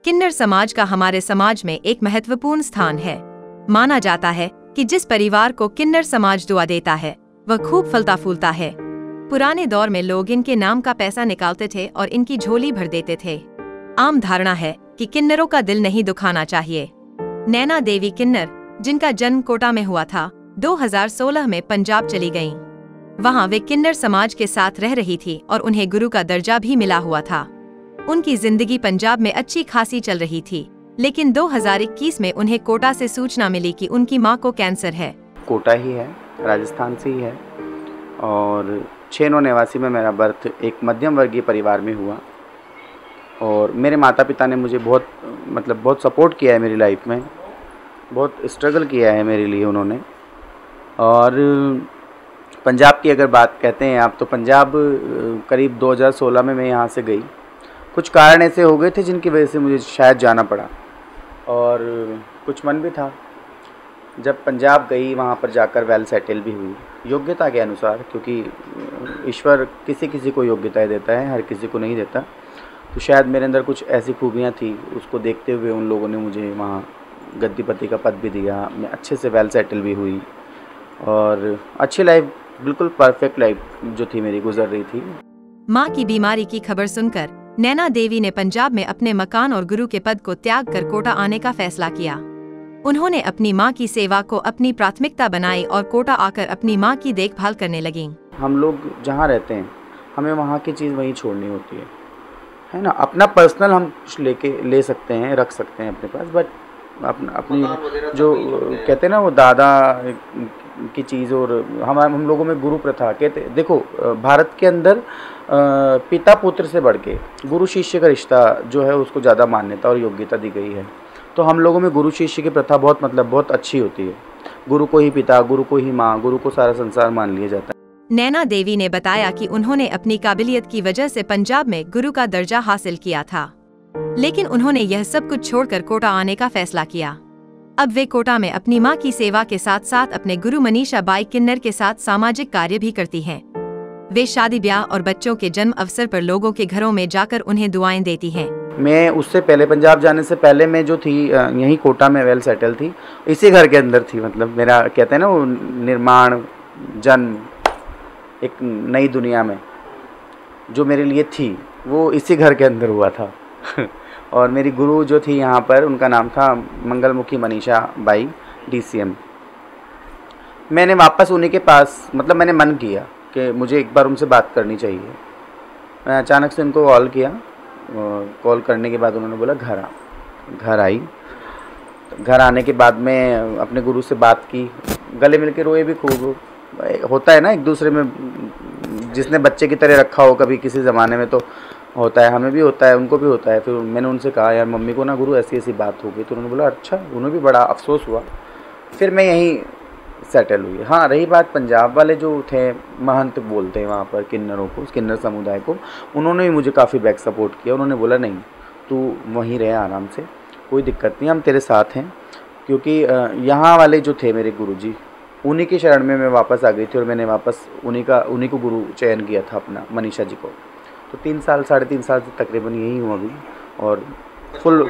किन्नर समाज का हमारे समाज में एक महत्वपूर्ण स्थान है। माना जाता है कि जिस परिवार को किन्नर समाज दुआ देता है वह खूब फलता फूलता है। पुराने दौर में लोग इनके नाम का पैसा निकालते थे और इनकी झोली भर देते थे। आम धारणा है कि किन्नरों का दिल नहीं दुखाना चाहिए। नैना देवी किन्नर, जिनका जन्म कोटा में हुआ था, 2016 में पंजाब चली गईं। वहां वे किन्नर समाज के साथ रह रही थी और उन्हें गुरु का दर्जा भी मिला हुआ था। उनकी जिंदगी पंजाब में अच्छी खासी चल रही थी, लेकिन 2021 में उन्हें कोटा से सूचना मिली कि उनकी मां को कैंसर है। कोटा ही है, राजस्थान से ही है और 6 में मेरा बर्थ एक मध्यम वर्गीय परिवार में हुआ। और मेरे माता पिता ने मुझे बहुत सपोर्ट किया है मेरी लाइफ में, बहुत स्ट्रगल किया है मेरे लिए उन्होंने। और पंजाब की अगर बात कहते हैं आप, तो पंजाब करीब 2016 में मैं यहाँ से गई। कुछ कारण ऐसे हो गए थे जिनकी वजह से मुझे शायद जाना पड़ा और कुछ मन भी था। जब पंजाब गई वहाँ पर जाकर वेल सेटल भी हुई योग्यता के अनुसार, क्योंकि ईश्वर किसी किसी को योग्यताएं देता है, हर किसी को नहीं देता। तो शायद मेरे अंदर कुछ ऐसी खूबियाँ थी, उसको देखते हुए उन लोगों ने मुझे वहाँ गद्दीपति का पद भी दिया। मैं अच्छे से वेल सेटल भी हुई और अच्छी लाइफ, बिल्कुल परफेक्ट लाइफ जो थी मेरी गुजर रही थी। माँ की बीमारी की खबर सुनकर नैना देवी ने पंजाब में अपने मकान और गुरु के पद को त्याग कर कोटा आने का फैसला किया। उन्होंने अपनी माँ की सेवा को अपनी प्राथमिकता बनाई और कोटा आकर अपनी माँ की देखभाल करने लगीं। हम लोग जहाँ रहते हैं हमें वहाँ की चीज़ वहीं छोड़नी होती है ना। अपना पर्सनल हम कुछ ले सकते हैं, रख सकते हैं अपने पास, बट अपनी जो कहते हैं ना वो दादा की चीज़। और हम लोगों में गुरु प्रथा कहते, देखो भारत के अंदर पिता पुत्र से बढ़ के गुरु शिष्य का रिश्ता जो है उसको ज़्यादा मान्यता और योग्यता दी गई है। तो हम लोगों में गुरु शिष्य की प्रथा बहुत अच्छी होती है। गुरु को ही पिता, गुरु को ही माँ, गुरु को सारा संसार मान लिया जाता है। नैना देवी ने बताया कि उन्होंने अपनी काबिलियत की वजह से पंजाब में गुरु का दर्जा हासिल किया था, लेकिन उन्होंने यह सब कुछ छोड़कर कोटा आने का फैसला किया। अब वे कोटा में अपनी मां की सेवा के साथ साथ अपने गुरु मनीषा बाई किन्नर के साथ सामाजिक कार्य भी करती हैं। वे शादी ब्याह और बच्चों के जन्म अवसर पर लोगों के घरों में जाकर उन्हें दुआएं देती हैं। मैं उससे पहले, पंजाब जाने से पहले मैं जो थी यहीं कोटा में वेल सेटल थी, इसी घर के अंदर थी। मतलब मेरा कहते हैं ना वो निर्माण, जन्म एक नई दुनिया में जो मेरे लिए थी वो इसी घर के अंदर हुआ था। और मेरी गुरु जो थी यहाँ पर, उनका नाम था मंगलमुखी मनीषा बाई DCM। मैंने वापस उन्हीं के पास, मैंने मन किया कि मुझे एक बार उनसे बात करनी चाहिए। मैं अचानक से उनको कॉल किया और कॉल करने के बाद उन्होंने बोला घर आई। तो घर आने के बाद में अपने गुरु से बात की, गले मिल के रोए भी खूब। होता है ना एक दूसरे में, जिसने बच्चे की तरह रखा हो कभी किसी ज़माने में, तो होता है, हमें भी होता है, उनको भी होता है। फिर मैंने उनसे कहा यार मम्मी को ना गुरु ऐसी ऐसी बात हो गई। तो उन्होंने बोला अच्छा, उन्हें भी बड़ा अफसोस हुआ। फिर मैं यहीं सेटल हुई। हाँ, रही बात पंजाब वाले जो थे महंत बोलते हैं वहाँ पर किन्नरों को, किन्नर समुदाय को, उन्होंने भी मुझे काफ़ी बैक सपोर्ट किया। उन्होंने बोला नहीं तू वहीं रहे आराम से, कोई दिक्कत नहीं, हम तेरे साथ हैं। क्योंकि यहाँ वाले जो थे मेरे गुरुजी, उन्हीं की शरण में मैं वापस आ गई थी और मैंने वापस उन्हीं को गुरु चयन किया था अपना, मनीषा जी को। तो 3 साल से तकरीबन यही हूँ अभी। और फुल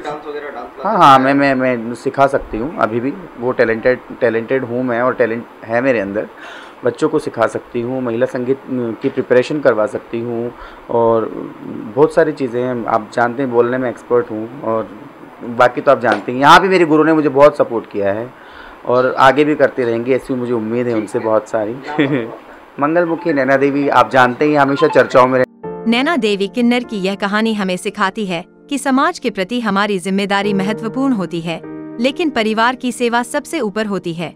हाँ, मैं सिखा सकती हूँ अभी भी। वो टैलेंटेड हूँ मैं, और टैलेंट है मेरे अंदर। बच्चों को सिखा सकती हूँ, महिला संगीत की प्रिपरेशन करवा सकती हूँ और बहुत सारी चीज़ें हैं। आप जानते हैं बोलने में एक्सपर्ट हूँ, और बाकी तो आप जानते हैं यहाँ भी मेरे गुरु ने मुझे बहुत सपोर्ट किया है और आगे भी करते रहेंगे, ऐसी मुझे उम्मीद है उनसे बहुत सारी। मंगलमुखी नैना देवी, आप जानते हैं हमेशा चर्चाओं में। नैना देवी किन्नर की यह कहानी हमें सिखाती है कि समाज के प्रति हमारी जिम्मेदारी महत्वपूर्ण होती है, लेकिन परिवार की सेवा सबसे ऊपर होती है।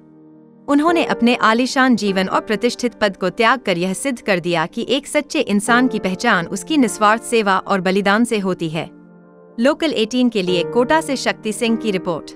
उन्होंने अपने आलीशान जीवन और प्रतिष्ठित पद को त्याग कर यह सिद्ध कर दिया कि एक सच्चे इंसान की पहचान उसकी निस्वार्थ सेवा और बलिदान से होती है। लोकल 18 के लिए कोटा से शक्ति सिंह की रिपोर्ट।